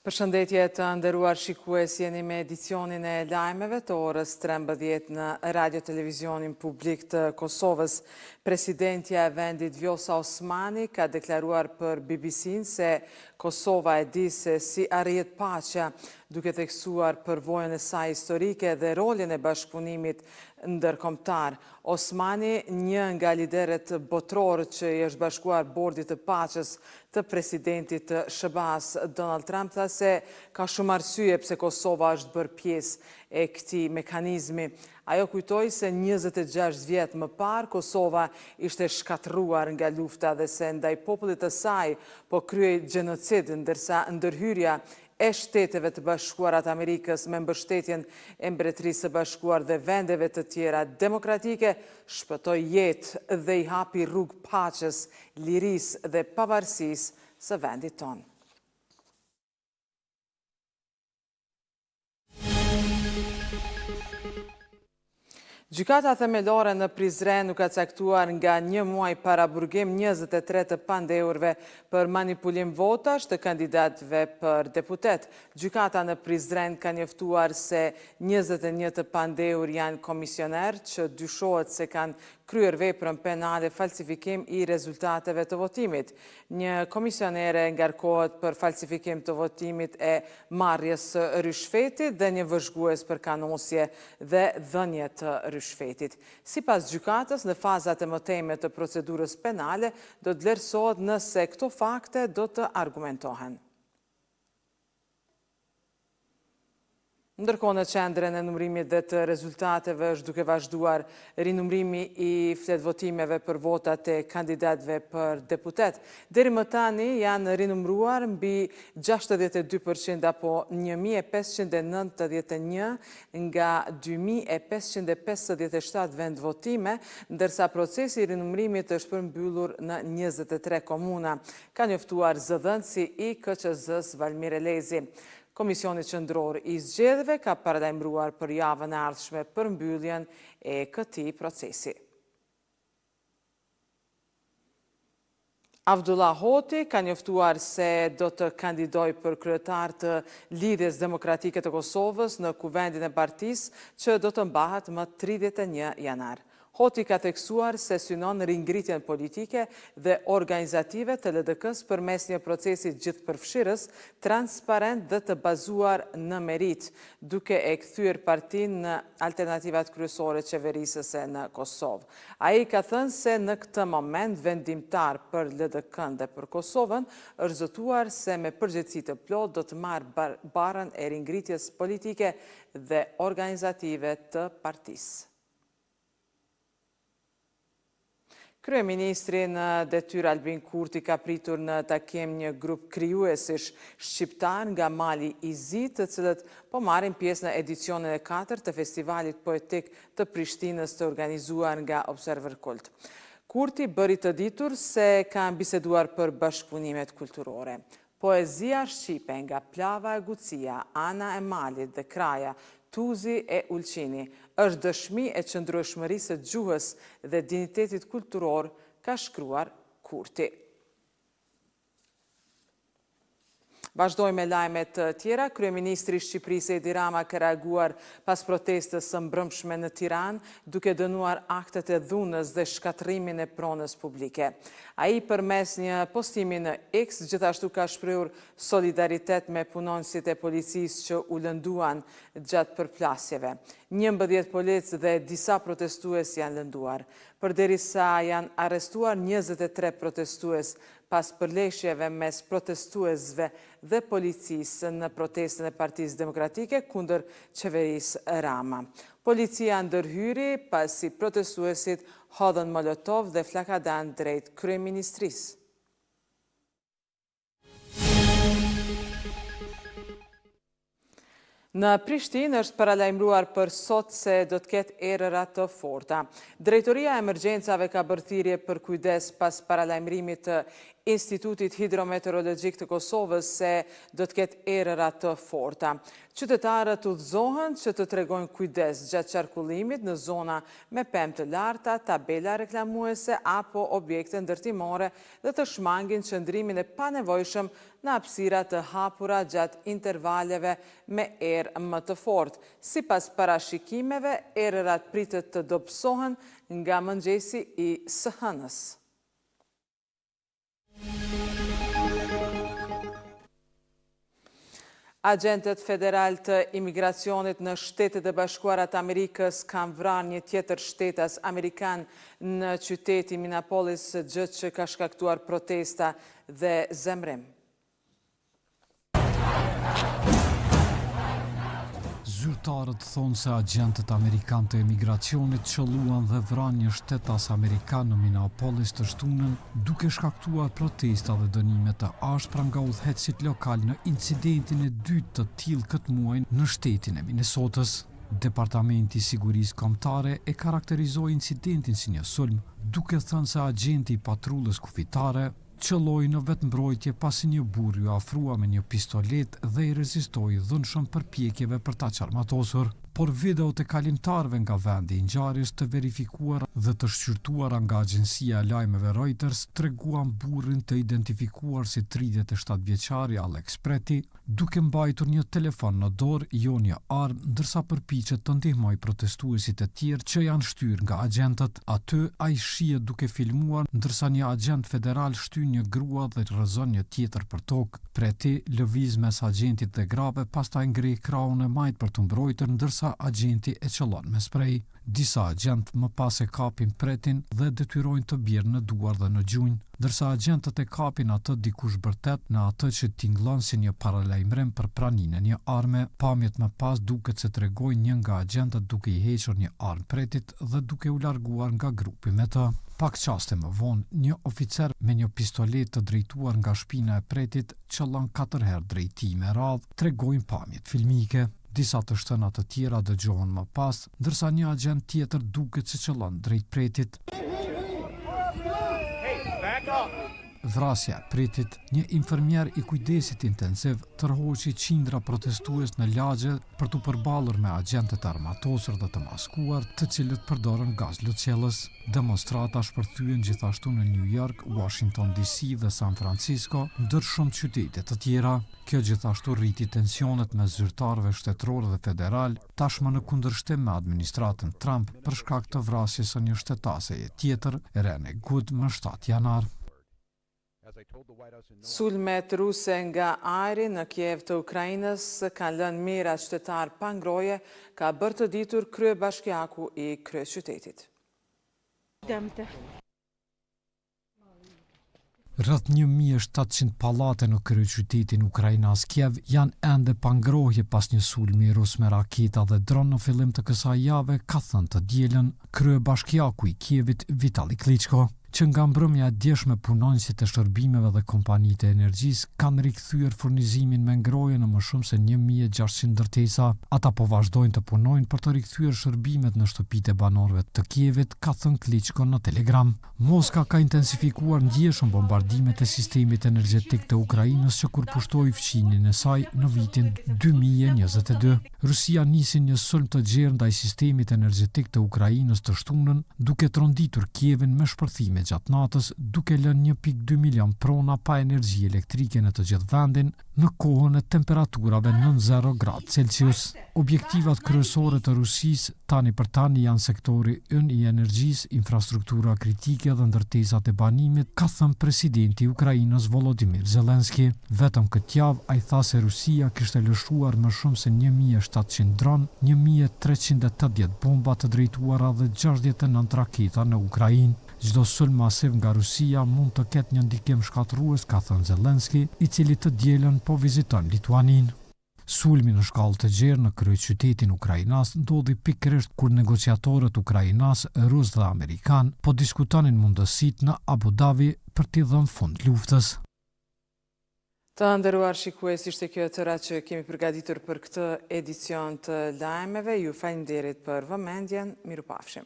Përshëndetje të nderuar shikues, jeni me edicionin e lajmeve të orës 13 në Radio Televizionin Publik të Kosovës. Presidentja e vendit Vjosa Osmani ka deklaruar për BBC-n se Kosova e di se si arrihet paqja, duke theksuar përvojën e saj historike dhe rolin e bashkëpunimit ndërkombëtar. Osmani, një nga lideret botror që i është bashkuar bordit të paqes të presidentit të SBA-s Donald Trump, tha se ka shumë arsye pse Kosova është bërë pjesë e këtij mekanizmi. Ajo kujtoi se 26 vjet më parë Kosova ishte shkatërruar nga lufta dhe se ndaj popullit të saj po kryej gjenocid, ndërsa ndërhyrja e Shteteve të Bashkuarat Amerikës me mbështetjen e Mbretërisë së Bashkuar dhe vendeve të tjera demokratike shpëtoi jetë dhe i hapi rrugë paqes, lirisë dhe pavarësisë së vendit tonë. Gjykata themelore në Prizren nuk ka caktuar nga një muaj para burgim 23 të pandeurve për manipulim votash të kandidatëve për deputet. Gjykata në Prizren ka njoftuar se 21 të pandeur janë komisioner që dyshohet se kanë kryer veprën penale falsifikim i rezultateve të votimit. Një komisionere ngarkohet për falsifikim të votimit e marrjes së rishfetit dhe një vëzhgues për kanosje dhe dhënje të rishfetit. Sipas gjykatës, në fazat e mëtejme të procedurës penale do të vlerësohet nëse këto fakte do të argumentohen. Ndërkohë në qendrën e numërimit dhe të rezultateve është duke vazhduar rinumrimi i fletvotimeve për votat e kandidatëve për deputet. Deri më tani janë rinumruar mbi 62% apo 1591 nga 2557 vendvotime, ndërsa procesi i rinumrimit është përmbyllur në 23 komuna, ka njoftuar zëdhënësi i KQZ-s Valmir Elezi. Komisioni qendror i zgjedhjeve ka paralajmëruar për javën e ardhshme përmbylljen e këtij procesi. Avdullah Hoti ka njoftuar se do të kandidojë për kryetar të Lidhjes Demokratike të Kosovës në kuvendin e partisë që do të mbahet më 31 janar. Hoti ka theksuar se synon ringritjen politike dhe organizative të LDK-s përmes një procesi gjithëpërfshirës, transparent dhe të bazuar në merit, duke e kthyer partinë në alternativat kryesore qeverisëse në Kosovë. Ai ka thënë se në këtë moment vendimtar për LDK-n dhe për Kosovën është zotuar se me përgjegjësi të plotë do të marrë barën e ringritjes politike dhe organizative të partisë. Kryeministri në detyrë Albin Kurti ka pritur në takim një grup krijuesish shqiptar nga Mali i Zi, të cilët po marrin pjesë në edicionin e 4 të festivalit poetik të Prishtinës të organizuar nga Observer Kult. Kurti bëri të ditur se kanë biseduar për bashkëpunimet kulturore. Poezia shqipe nga Plava e Gucia, Ana e Malit dhe Kraja, Tuzi e Ulqini është dëshmi e qëndrueshmërisë së gjuhës dhe dinjitetit kulturor, ka shkruar Kurti. Vazhdojmë me lajmet të tjera. Kryeministri i Shqipërisë Edi Rama ka reaguar pas protestës së mbrëmshme në Tiranë, duke dënuar aktet e dhunës dhe shkatërimin e pronës publike. Ai përmes një postimi në X gjithashtu ka shprehur solidaritet me punonësit e policisë që u lënduan gjatë përplasjeve. 11 policë dhe disa protestues janë lënduar. Përderisa janë arrestuar 23 protestues pas përleshjeve mes protestuesve dhe policisë në protestën e Partisë Demokratike kundër qeverisë Rama. Policia ndërhyri pasi protestuesit hodhën molotov dhe flakadan drejt kryeministrisë. Në Prishtinë është paralajmëruar për sot se do të ketë erëra të forta. Drejtoria e emergjencave ka bërë thirrje për kujdes pas paralajmërimit të Institutit Hidrometeorologjik të Kosovës se do të ketë erëra të forta. Qytetarët udhëzohen që të tregojnë kujdes gjatë qarkullimit në zona me pemë të larta, tabela reklamuese apo objekte ndërtimore dhe të shmangin qëndrimin e panevojshëm në hapësira të hapura gjatë intervaleve me erë më të fortë. Sipas parashikimeve, erërat pritet të dobësohen nga mëngjesi i së hënës. Agentët federal të imigracionit në Shtetet e Bashkuara të Amerikës kanë vrarë një tjetër shtetas amerikan në qyteti Minneapolis, gjë që ka shkaktuar protesta dhe zemrim. Zyrtarët thonë se agentët amerikanë të emigracionit qëlluan dhe vranë një shtetas amerikan në Minneapolis të shtunën, duke shkaktuar protesta dhe dënime të ashpra nga udhëheqësit lokal në incidentin e dytë të tillë këtë muaj në shtetin e Minnesotës. Departamenti i Sigurisë Kombëtare e karakterizoi incidentin si një sulm, duke thënë se agenti i patrullës kufitare qëlloi në vetmbrojtje pasi një burr ju afrua me një pistolet dhe i rezistoi dhunshëm përpjekjeve për ta qarmatosur. Por videot e kalimtarëve nga vendi i ngjarjes të verifikuara dhe të shqyrtuara nga agjencia e lajmeve Reuters treguan burrin të identifikuar si 37-vjeçari Alex Preti, duke mbajtur një telefon në dorë, jo një armë, ndërsa përpiqet të ndihmojë protestuesit e tjerë që janë shtyrë nga agentët. Aty ai shihet duke filmuar, ndërsa një agent federal shtyn një grua dhe rrëzon një tjetër për tokë. Preti lëviz mes agentit dhe grave, pastaj ngrih krahun e majt për të mbrojtur, ndërsa agenti e qëllon me sprej. Disa agent më pas e kapin Pretin dhe detyrojnë të bjerë në duar dhe në gjunjë, ndërsa agentët e kapin atë dikush bërtet në atë që tingëllon si një paralajmërim për praninë e një arme. Pamjet më pas duket se tregojnë një nga agentët duke i hequr një armë Pretit dhe duke u larguar nga grupi me të. Pak qaste më vonë, një oficer me një pistolet të drejtuar nga shpina e Pretit qëllon 4 herë drejtime radh, tregojnë pamjet filmike. Disa të shtëna të tjera dëgjohen më pas, ndërsa një agent tjetër duket se qëllon drejt Pretit. Vrasja e Pretit, një infermier i kujdesit intensiv, tërhoqi qindra protestues në lagje për t'u përballur me agentët armatosur dhe të maskuar, të cilët përdorën gaz lëcellës. Demonstrata shpërthyen gjithashtu në New York, Washington DC dhe San Francisco, ndër shumë qytete të tjera. Kjo gjithashtu rriti tensionet me zyrtarëve shtetëror dhe federal, tashmë në kundërshtim me administratën Trump për shkak të vrasjes së një shtetaseje tjetër, Rene Good, më 7 janar. Sulmet ruse nga ajri në Kiev të Ukrainës kanë lënë mijëra qytetar pa ngroje, ka bërë të ditur kryebashkiaku i kryeqytetit. Rreth 1700 pallate në kryeqytetin ukrainas Kiev janë ende pa ngrohje pas një sulmi rus me raketa dhe dron në fillim të kësaj jave, ka thënë të dielën kryebashkiaku i Kievit Vitali Klitschko, që nga mbrëmja e djeshme punonjësit e shërbimeve dhe kompanitë e energjisë kanë rikthyer furnizimin me ngroje në më shumë se 1600 ndërtesa. Ata po vazhdojnë të punojnë për të rikthyer shërbimet në shtëpitë e banorëve të Kievit, ka thënë Klitschko në Telegram. Moska ka intensifikuar ndjeshëm bombardimet e sistemit energjetik të Ukrainës që kur pushtoi fqinjen e saj në vitin 2022. Rusia nisi një sulm të gjerë ndaj sistemit energjetik të Ukrainës të shtunën, duke tronditur Kievin me shpërthime gjatë natës, duke lënë 1.2 milion prona pa energji elektrike në të gjithë vendin në kohën e temperaturave nën 0 gradë Celsius. Objektivat kryesore të Rusisë tani për tani janë sektori ynë i energjisë, infrastruktura kritike dhe ndërtesat e banimit, ka thënë presidenti i Ukrainës Volodymyr Zelensky. Vetëm këtë javë ai tha se Rusia kishte lëshuar më shumë se 1700 dron, 1380 bomba të drejtuara dhe 69 raketa në Ukrainë. Çdo sulm masiv nga Rusia mund të ketë një ndikim shkatërrues, ka thënë Zelensky, i cili të dielën po viziton Lituaninë. Sulmi në shkallë të gjerë në kryeqytetin ukrainas ndodhi pikërisht kur negociatorët ukrainas, rus dhe amerikan po diskutonin mundësitë në Abu Dhabi për t'i dhënë fund luftës. Të nderuar shikues, ishte kjo e tëra që kemi përgatitur për këtë edicion të lajmeve. Ju falenderit për vëmendjen. Mirupafshim.